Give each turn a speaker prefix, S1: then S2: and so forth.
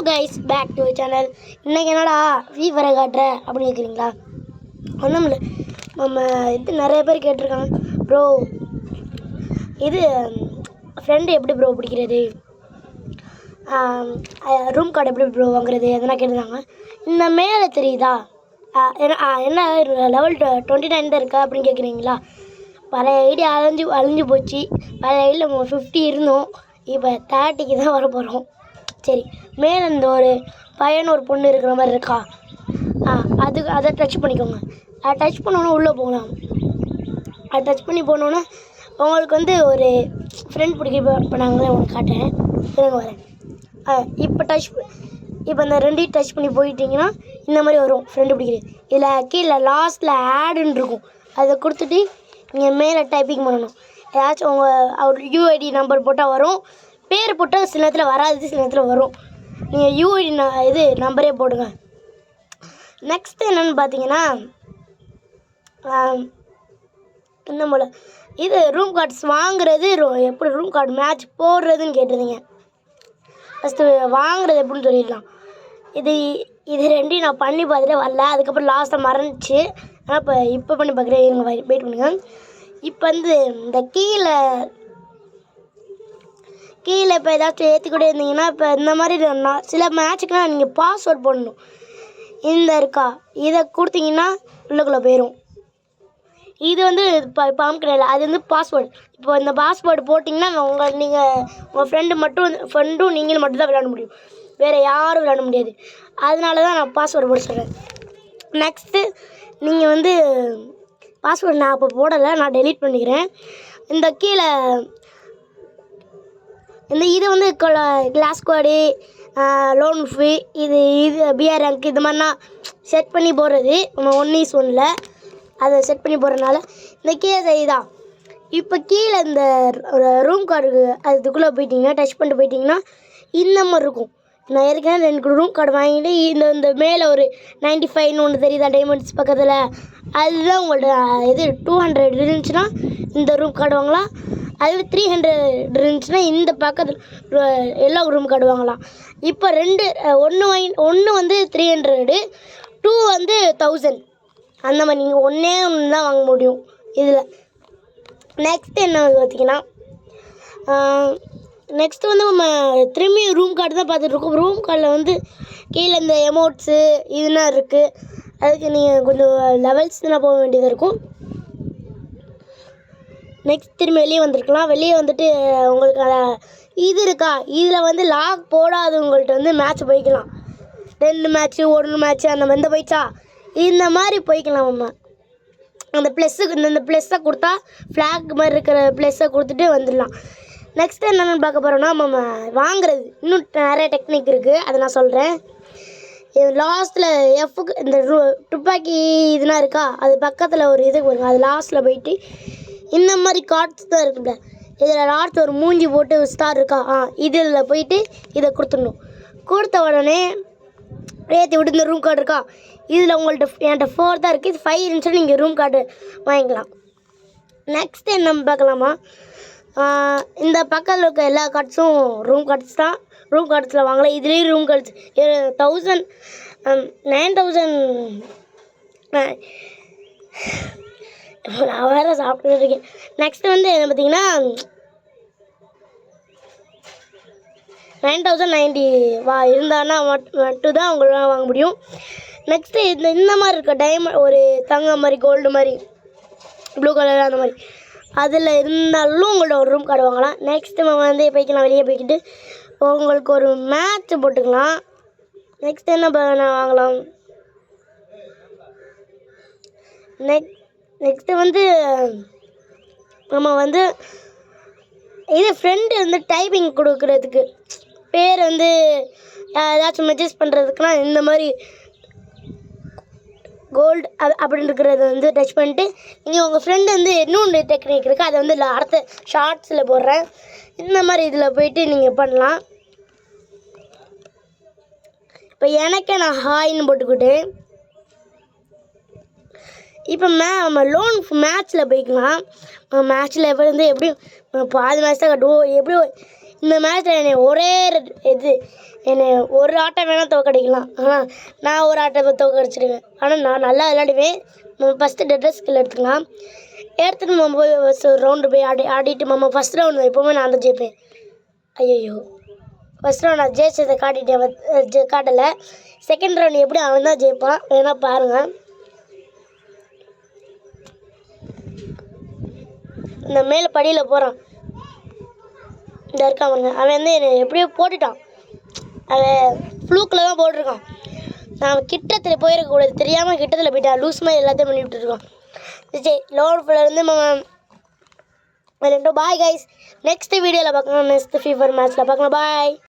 S1: Guys back to channel. இன்றைக்கி என்னடா ஃபீவரை காட்டுற அப்படின்னு கேட்குறீங்களா? ஒன்றும் இல்லை, நம்ம இது நிறைய பேர் கேட்டிருக்காங்க, ப்ரோ இது ஃப்ரெண்டு எப்படி ப்ரோ பிடிக்கிறது, ரூம் கார்டு எப்படி ப்ரோ வாங்குறது அதெல்லாம் கேட்டிருந்தாங்க. இந்த மேலே தெரியுதா என்ன லெவல் 29 தான் இருக்கா அப்படின்னு கேட்குறீங்களா? பழைய ஐடி அழிஞ்சு போச்சு. பழைய ஐடியில் நம்ம 50 இருந்தோம், இப்போ 30க்கு தான் வர போகிறோம். சரி, மேலே இந்த ஒரு பையன் ஒரு பொண்ணு இருக்கிற மாதிரி இருக்கா, அதை டச் பண்ணிக்கோங்க. அதை டச் பண்ணோன்னா உள்ளே போகலாம். அதை டச் பண்ணி போனோன்னா உங்களுக்கு வந்து ஒரு ஃப்ரெண்ட் பிடிக்க. இப்போ நாங்களே உங்களுக்கு காட்டுறேன், இருங்க வரேன். இப்போ இந்த ரெண்டையும் டச் பண்ணி போயிட்டீங்கன்னா இந்த மாதிரி வரும் ஃப்ரெண்டு பிடிக்கிறது. இதில் கீழே லாஸ்ட்டில் ஆடுன்னு இருக்கும், அதை கொடுத்துட்டு நீங்கள் மேலே டைப்பிங் பண்ணணும். ஏதாச்சும் அவர் யூஐடி நம்பர் போட்டால் வரும், பேர் போட்டால் சில நேரத்தில் வராது, சில நேரத்தில் வரும். நீங்கள் யூஐடி நம்பரே போடுங்க. நெக்ஸ்ட்டு என்னென்னு பார்த்தீங்கன்னா, இந்த போல் இது ரூம் கார்ட்ஸ் வாங்குறது எப்படி ரூம் கார்டு மேட்ச் போடுறதுன்னு கேட்டிருந்தீங்க. ஃபஸ்ட்டு வாங்குறது எப்படின்னு சொல்லிடலாம். இது ரெண்டையும் நான் பண்ணி பார்த்துட்டே வரல, அதுக்கப்புறம் லாஸ்ட்டாக மறந்துச்சு. ஆனால் இப்போ பண்ணி பார்க்குறேன், இருங்க வெயிட் பண்ணுங்க. இப்போ வந்து இந்த கீழே இப்போ ஏதாச்சும் ஏற்றி கூட இருந்தீங்கன்னா, இப்போ இந்த மாதிரி சில மேட்சுக்குனால் நீங்கள் பாஸ்வேர்ட் போடணும். இந்த இருக்கா, இதை கொடுத்தீங்கன்னா உள்ளுக்குள்ளே போயிடும். இது வந்து இப்போ அமுக்கல, அது வந்து பாஸ்வேர்டு. இப்போ இந்த பாஸ்வேர்டு போட்டிங்கன்னா உங்கள் ஃப்ரெண்டும் நீங்களும் மட்டும்தான் விளையாட முடியும், வேறு யாரும் விளையாட முடியாது. அதனால தான் நான் பாஸ்வேர்டு போட சொல்கிறேன். நெக்ஸ்ட்டு நீங்கள் வந்து பாஸ்வேர்டு நான் இப்போ போடலை, நான் டெலீட் பண்ணிக்கிறேன். இந்த கீழே இது வந்து கிளாஸ் கோடு, லோன் ஃப்ரீ, இது பிஆர் ரேங்க், இது மாதிரினா செட் பண்ணி போடுறது. நம்ம 1:1 அதை செட் பண்ணி போடுறதுனால இந்த கீழே செய்யுதான். இப்போ கீழே இந்த ரூம் கார்டு அதுக்குள்ளே போயிட்டிங்கன்னா, டச் பண்ணிட்டு போயிட்டிங்கன்னா இந்த மாதிரி இருக்கும். நான் ஏற்கனவே 2 ரூம் கார்டு வாங்கிட்டு இந்த மேலே ஒரு 95ன்னு ஒன்று தெரியுதா டைமண்ட்ஸ் பக்கத்தில், அதுதான் உங்கள்ட்ட 200 இருந்துச்சுன்னா இந்த ரூம் கார்டு வாங்கலாம். அது 300 இருந்துச்சுன்னா இந்த பக்கத்தில் எல்லா ரூம் கார்டு வாங்கலாம். இப்போ ஒன்று வந்து 300, 2 வந்து 1000. அந்த மாதிரி நீங்கள் ஒன்று தான் வாங்க முடியும் இதில். நெக்ஸ்ட்டு என்ன வந்து பார்த்திங்கன்னா, நெக்ஸ்ட்டு வந்து நம்ம திரும்பி ரூம் கார்டு தான் பார்த்துட்ருக்கோம். ரூம் கார்டில் வந்து கீழே இந்த எமௌண்ட்ஸு இதெல்லாம் இருக்குது. அதுக்கு நீங்கள் கொஞ்சம் லெவல்ஸ் தான் போக வேண்டியதாக இருக்கும். நெக்ஸ்ட் திரும்பி வெளியே வந்துருக்கலாம். வெளியே வந்துட்டு உங்களுக்கு இது இருக்கா, இதில் வந்து லாக் போடாதவங்கள்ட்ட வந்து மேட்ச் போய்க்கலாம். 2 மேட்ச்சு 1 மேட்ச்சு அந்த மாதிரி போயிடுச்சா, இந்த மாதிரி போய்க்கலாம். நம்ம அந்த இந்த ப்ளஸ்ஸை கொடுத்தா ஃப்ளாக் மாதிரி இருக்கிற ப்ளஸ்ஸை கொடுத்துட்டு வந்துடலாம். நெக்ஸ்ட்டு என்னென்னு பார்க்க போகிறோன்னா, நம்ம வாங்குறது இன்னும் நிறைய டெக்னிக் இருக்குது, அதை நான் சொல்கிறேன். இது லாஸ்ட்டில் எஃப்க்கு இந்த துப்பாக்கி இதெல்லாம் இருக்கா, அது பக்கத்தில் ஒரு இது வருங்க, அது லாஸ்ட்டில் போயிட்டு இந்த மாதிரி கார்ட்ஸ் தான் இருக்குல்ல, இதில் லாஸ்ட் ஒரு மூஞ்சி போட்டு ஒரு ஸ்டார் இருக்கா, இதில் போயிட்டு இதை கொடுத்துடணும். கொடுத்த உடனே ஏற்றி விட்டு இந்த ரூம் கார்டு இருக்கா, இதில் என்கிட்ட 4 தான் இருக்குது, இது 5 இருந்துச்சுன்னா நீங்கள் ரூம் கார்டு வாங்கிக்கலாம். நெக்ஸ்ட்டு என்ன பார்க்கலாமா, இந்த பக்கத்தில் இருக்க எல்லா கார்ட்ஸும் ரூம் கார்ட்ஸ் தான். ரூம் கார்ட்ஸில் வாங்கலாம். இதுலேயும் ரூம் கார்ட்ஸ் 1000 9000 நான் வேறு சாப்பிட்டு இருக்கேன். நெக்ஸ்ட்டு வந்து என்ன பார்த்தீங்கன்னா 9090 இருந்தான்னா மட்டும் தான் உங்களால் வாங்க முடியும். நெக்ஸ்ட்டு இந்த மாதிரி இருக்க டைமண்ட் ஒரு தங்கம் மாதிரி கோல்டு மாதிரி ப்ளூ கலர் அந்த மாதிரி அதில் இருந்தாலும் உங்களோட ஒரு ரூம் கார்டு வாங்கலாம். நெக்ஸ்ட்டு நம்ம வந்து போய்க்கலாம், வெளியே போய்க்கிட்டு உங்களுக்கு ஒரு மேட்ச் போட்டுக்கலாம். நெக்ஸ்ட் என்ன வாங்கலாம், நெக்ஸ்ட்டு வந்து நம்ம வந்து இது ஃப்ரெண்டு வந்து டைப்பிங் கொடுக்குறதுக்கு பேர் வந்து ஏதாச்சும் மெசேஜ் பண்ணுறதுக்குனா இந்த மாதிரி கோல்டு அப்படின்னு இருக்கிறத வந்து டச் பண்ணிட்டு நீங்கள் உங்கள் ஃப்ரெண்டு வந்து இன்னொன்று டெக்னிக் இருக்குது, அதை வந்து அடுத்த ஷார்ட்ஸில் போடுறேன். இந்த மாதிரி இதில் போயிட்டு நீங்கள் பண்ணலாம். இப்போ எனக்கே நான் ஹாய்ன்னு போட்டுக்கிட்டேன். இப்போ நம்ம லோன் மேட்ச்சில் போய்க்கலாம். மேட்ச்சில் வந்து எப்படியும் பாதி மேட்ச் தான் கட்டுவோம். எப்படியும் இந்த மேட்ச்சில் என்னை என்னை ஒரு ஆட்டம் வேணால் தோக்கடிக்கலாம். ஆனால் நான் ஒரு ஆட்டத்தை தோக்கடிச்சிடுவேன். ஆனால் நான் நல்லா விளையாடுவேன். நம்ம ஃபஸ்ட்டு டெட்ரஸ் ஸ்கில் எடுத்துக்கலாம். எடுத்துகிட்டு நம்ம போய் ரவுண்டு போய் ஆடிட்டு நம்ம ஃபஸ்ட் ரவுண்டு எப்போவுமே நான் தான் ஜெயிப்பேன். ஐயோ ஃபஸ்ட் ரவுண்ட் நான் ஜெயிச்சதை காட்டலை. செகண்ட் ரவுண்ட் எப்படி அவன் தான் ஜெயிப்பான் வேணா பாருங்கள். இந்த மேலே படியில் போகிறான். இந்த இருக்கான் பாருங்க. அவன் வந்து என்னை எப்படியோ போட்டுட்டான். அவன் ஃப்ளூக்கில் தான் போட்டிருக்கான். நான் கிட்டத்தில் போயிருக்கக்கூடாது, தெரியாமல் கிட்டத்தில் போயிட்டான். லூஸ் மாதிரி எல்லாத்தையும் பண்ணி விட்டுருக்கான். சரி லோன் ஃபுல்லேருந்து நம்ம பாய் கைஸ். நெக்ஸ்ட் வீடியோவில் பார்க்கலாம். நெக்ஸ்ட் ஃபீவர் மேட்ச்சில் பார்க்கலாம். பாய்.